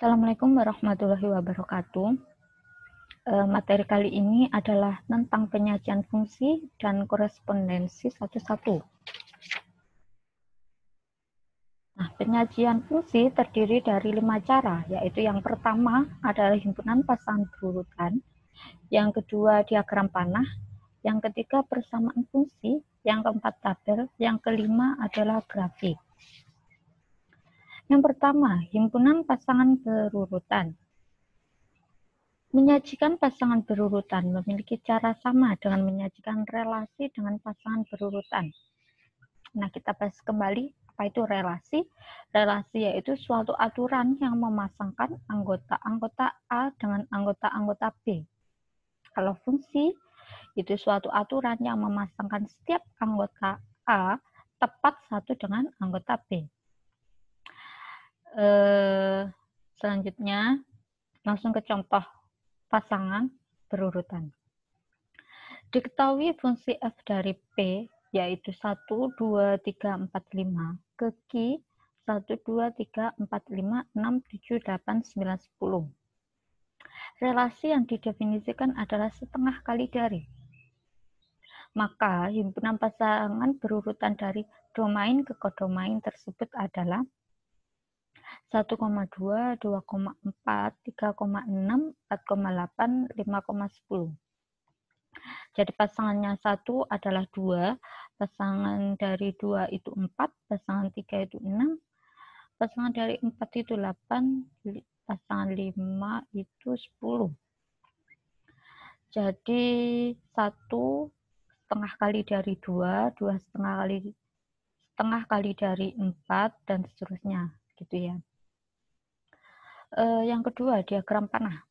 Assalamualaikum warahmatullahi wabarakatuh. Materi kali ini adalah tentang penyajian fungsi dan korespondensi satu-satu. Nah, penyajian fungsi terdiri dari 5 cara, yaitu yang pertama adalah himpunan pasangan berurutan, yang kedua diagram panah, yang ketiga persamaan fungsi, yang keempat tabel, yang kelima adalah grafik. Yang pertama, himpunan pasangan berurutan. Menyajikan pasangan berurutan memiliki cara sama dengan menyajikan relasi dengan pasangan berurutan. Nah, kita bahas kembali apa itu relasi. Relasi yaitu suatu aturan yang memasangkan anggota-anggota A dengan anggota-anggota B. Kalau fungsi, itu suatu aturan yang memasangkan setiap anggota A tepat satu dengan anggota B. Selanjutnya, langsung ke contoh pasangan berurutan. Diketahui fungsi f dari P yaitu 1, 2, 3, 4, 5 ke Q 1, 2, 3, 4, 5, 6, 7, 8, 9, 10. Relasi yang didefinisikan adalah setengah kali dari. Maka himpunan pasangan berurutan dari domain ke kodomain tersebut adalah 1,2, 2,4, 3,6, 4,8, 5,10. Jadi pasangannya 1 adalah 2, pasangan dari 2 itu 4, pasangan 3 itu 6, pasangan dari 4 itu 8, pasangan 5 itu 10. Jadi 1 setengah kali dari 2, 2 setengah kali dari 4, dan seterusnya gitu ya. Yang kedua, diagram panah.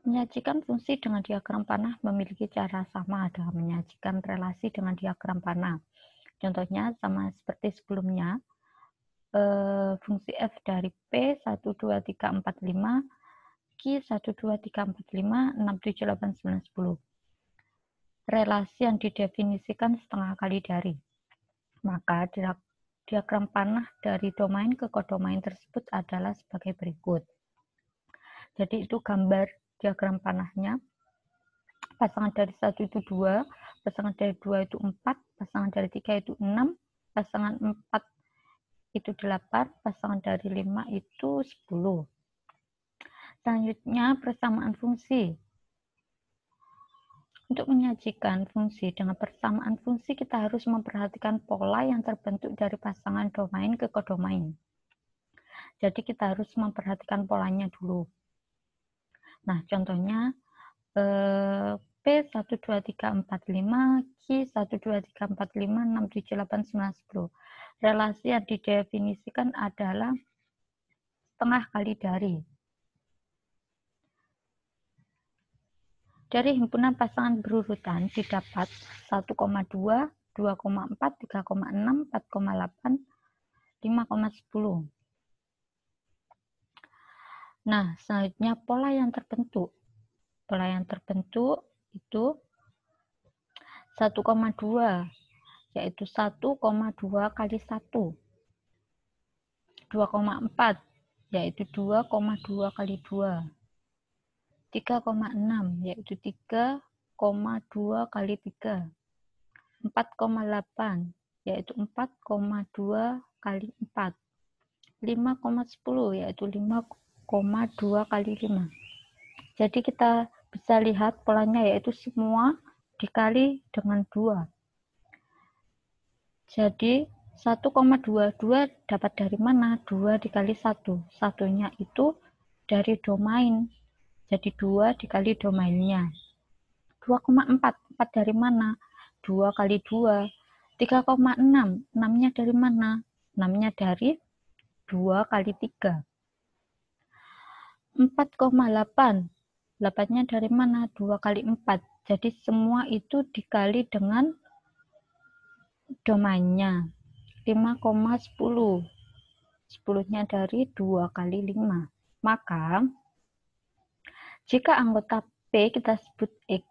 Menyajikan fungsi dengan diagram panah memiliki cara sama dalam menyajikan relasi dengan diagram panah. Contohnya sama seperti sebelumnya, fungsi f dari P 1, 2, 3, 4, 5, Q 1, 2, 3, 4, 5, 6, 7, 8, 9, 10. Relasi yang didefinisikan setengah kali dari. Maka diagram panah dari domain ke kodomain tersebut adalah sebagai berikut. Jadi itu gambar diagram panahnya. Pasangan dari 1 itu 2, pasangan dari 2 itu 4, pasangan dari 3 itu 6, pasangan 4 itu 8, pasangan dari 5 itu 10. Selanjutnya persamaan fungsi. Untuk menyajikan fungsi dengan persamaan fungsi, kita harus memperhatikan pola yang terbentuk dari pasangan domain ke kodomain. Jadi kita harus memperhatikan polanya dulu. Nah, contohnya P 1, 2, 3, 4, 5, Q 1, 2, 3, 4, 5, 6, 7, 8, 9, 10. Relasi yang didefinisikan adalah setengah kali dari. Dari himpunan pasangan berurutan didapat 1,2, 2,4, 3,6, 4,8, 5,10. Nah, selanjutnya pola yang terbentuk. Pola yang terbentuk itu 1,2, yaitu 1,2 kali 1. 2,4, yaitu 2,2 kali 2. 3,6, yaitu 3,2 kali 3. 4,8, yaitu 4,2 kali 4. 5,10, yaitu 5,2 kali 5. Jadi kita bisa lihat polanya yaitu semua dikali dengan 2. Jadi 1,22 dapat dari mana? 2 dikali 1. Satunya itu dari domain. Jadi 2 dikali domainnya. 2,4. 4 dari mana? 2 kali 2. 3,6. 6-nya dari mana? 6-nya dari 2 kali 3. 4,8. 8-nya dari mana? 2 kali 4. Jadi semua itu dikali dengan domainnya. 5,10. 10-nya dari 2 kali 5. Maka jika anggota P kita sebut X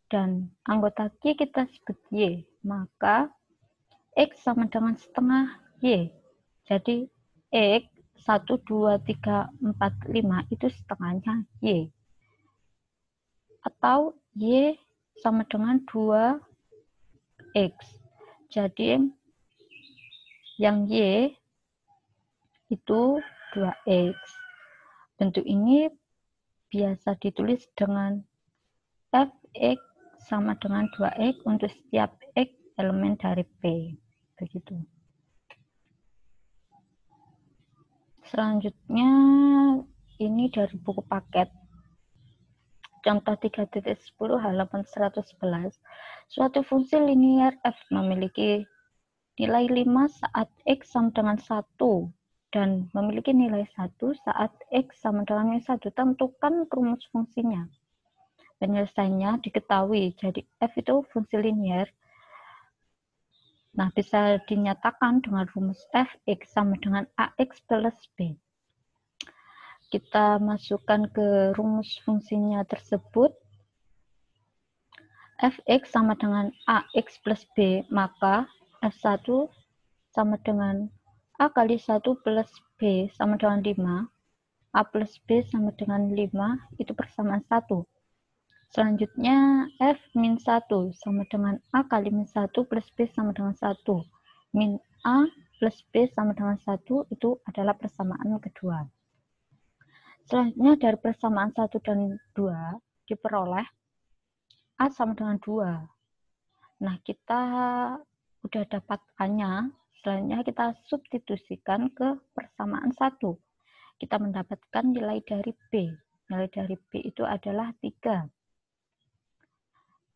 dan anggota Q kita sebut Y, maka X sama dengan setengah Y. Jadi X 1, 2, 3, 4, 5 itu setengahnya Y. Atau Y sama dengan 2X. Jadi yang Y itu 2X. Bentuk ini biasa ditulis dengan Fx sama dengan 2X untuk setiap X elemen dari P. Begitu. Selanjutnya ini dari buku paket. Contoh 3.10 halaman 111. Suatu fungsi linear f memiliki nilai 5 saat x sama dengan 1 dan memiliki nilai 1 saat x sama dengan 1. Tentukan rumus fungsinya. Penyelesaiannya diketahui. Jadi f itu fungsi linear. Nah, bisa dinyatakan dengan rumus fx sama dengan ax plus b. Kita masukkan ke rumus fungsinya tersebut. Fx sama dengan ax plus b, maka f1 sama dengan a kali 1 plus b sama dengan 5. A plus b sama dengan 5, itu persamaan 1. Selanjutnya f min 1 sama dengan a kali min 1 plus b sama dengan 1. Min a plus b sama dengan 1, itu adalah persamaan kedua. Selanjutnya dari persamaan 1 dan 2 diperoleh A sama dengan 2. Nah, kita udah dapat A-nya. Selanjutnya kita substitusikan ke persamaan 1. Kita mendapatkan nilai dari B. Nilai dari B itu adalah 3.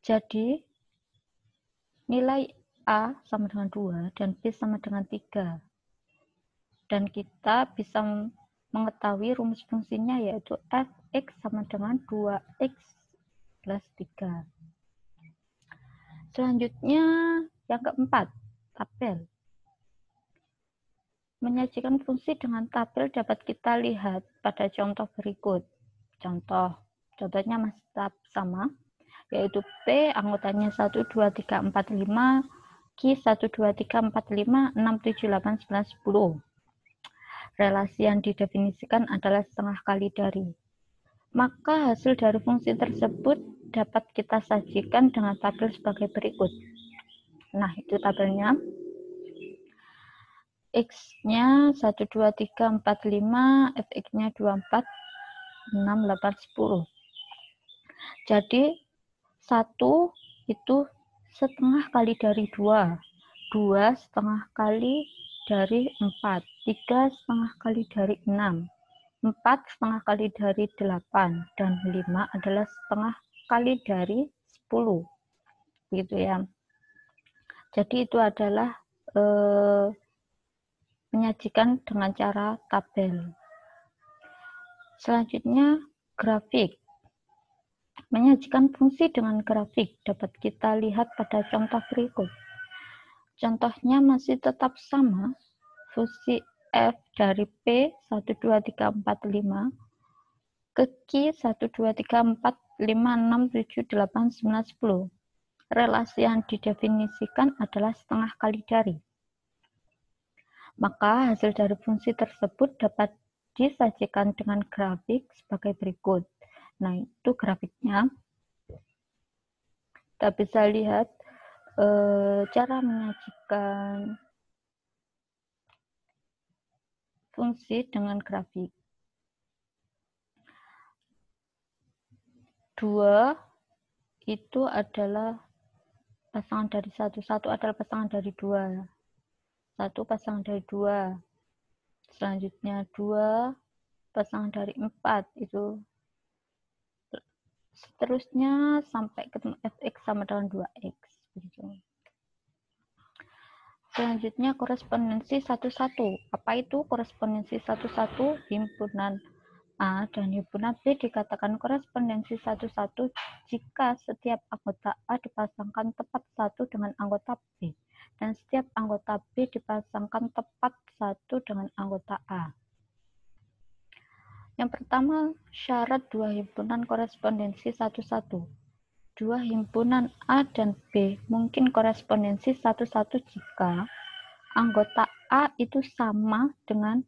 Jadi, nilai A sama dengan 2 dan B sama dengan 3. Dan kita bisa mengetahui rumus fungsinya yaitu fx sama dengan 2x plus 3. Selanjutnya yang keempat, tabel. Menyajikan fungsi dengan tabel dapat kita lihat pada contoh berikut. Contohnya masih tetap sama, yaitu P anggotanya 1, 2, 3, 4, 5, Q 1, 2, 3, 4, 5, 6, 7, 8, 9, 10. Relasi yang didefinisikan adalah setengah kali dari. Maka hasil dari fungsi tersebut dapat kita sajikan dengan tabel sebagai berikut. Nah, itu tabelnya. X-nya 1, 2, 3, 4, 5, Fx-nya 24, 6, 8, 10. Jadi, 1 itu setengah kali dari 2. 2 setengah kali dari 4. 3 setengah kali dari 6. 4 setengah kali dari 8. Dan 5 adalah setengah kali dari 10. Gitu ya. Jadi itu adalah menyajikan dengan cara tabel. Selanjutnya, grafik. Menyajikan fungsi dengan grafik dapat kita lihat pada contoh berikut. Contohnya masih tetap sama, fungsi f dari P 1, 2, 3, 4, 5 ke Q 1, 2, 3, 4, 5, 6, 7, 8, 9, 10. Relasi yang didefinisikan adalah setengah kali dari. Maka hasil dari fungsi tersebut dapat disajikan dengan grafik sebagai berikut. Nah, itu grafiknya. Kita bisa lihat cara menyajikan fungsi dengan grafik. 2 itu adalah pasangan dari 1. 1 adalah pasangan dari 2. 1 pasangan dari 2. Selanjutnya 2 pasangan dari 4. Itu seterusnya sampai ketemu fx sama dengan 2x. Selanjutnya korespondensi 1-1. Apa itu korespondensi 1-1? Himpunan A dan himpunan B dikatakan korespondensi 1-1 jika setiap anggota A dipasangkan tepat satu dengan anggota B dan setiap anggota B dipasangkan tepat satu dengan anggota A. Yang pertama, syarat dua himpunan korespondensi 1-1. Dua himpunan A dan B mungkin korespondensi 1-1 jika anggota A itu sama dengan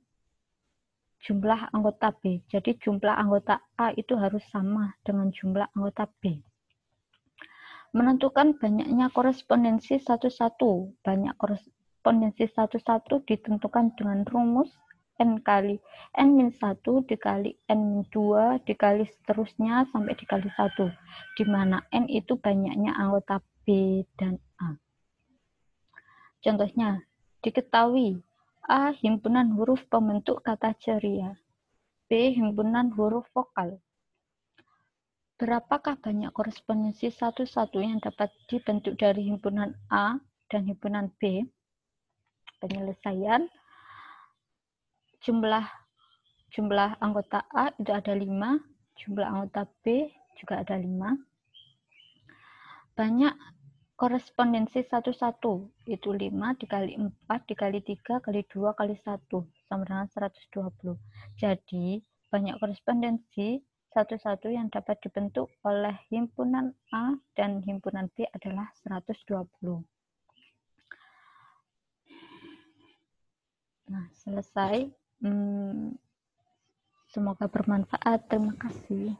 jumlah anggota B. Jadi jumlah anggota A itu harus sama dengan jumlah anggota B. Menentukan banyaknya korespondensi satu-satu. Banyak korespondensi satu-satu ditentukan dengan rumus N kali N-1 dikali N-2 dikali seterusnya sampai dikali 1, di mana N itu banyaknya anggota B dan A. Contohnya, diketahui A himpunan huruf pembentuk kata ceria, B himpunan huruf vokal. Berapakah banyak korespondensi satu-satu yang dapat dibentuk dari himpunan A dan himpunan B? Penyelesaian, jumlah anggota A itu ada 5, jumlah anggota B juga ada 5. Banyak korespondensi satu-satu itu 5 dikali 4 dikali 3 kali 2 kali 1 sama dengan 120. Jadi banyak korespondensi satu-satu yang dapat dibentuk oleh himpunan A dan himpunan B adalah 120. Nah, selesai. Semoga bermanfaat. Terima kasih.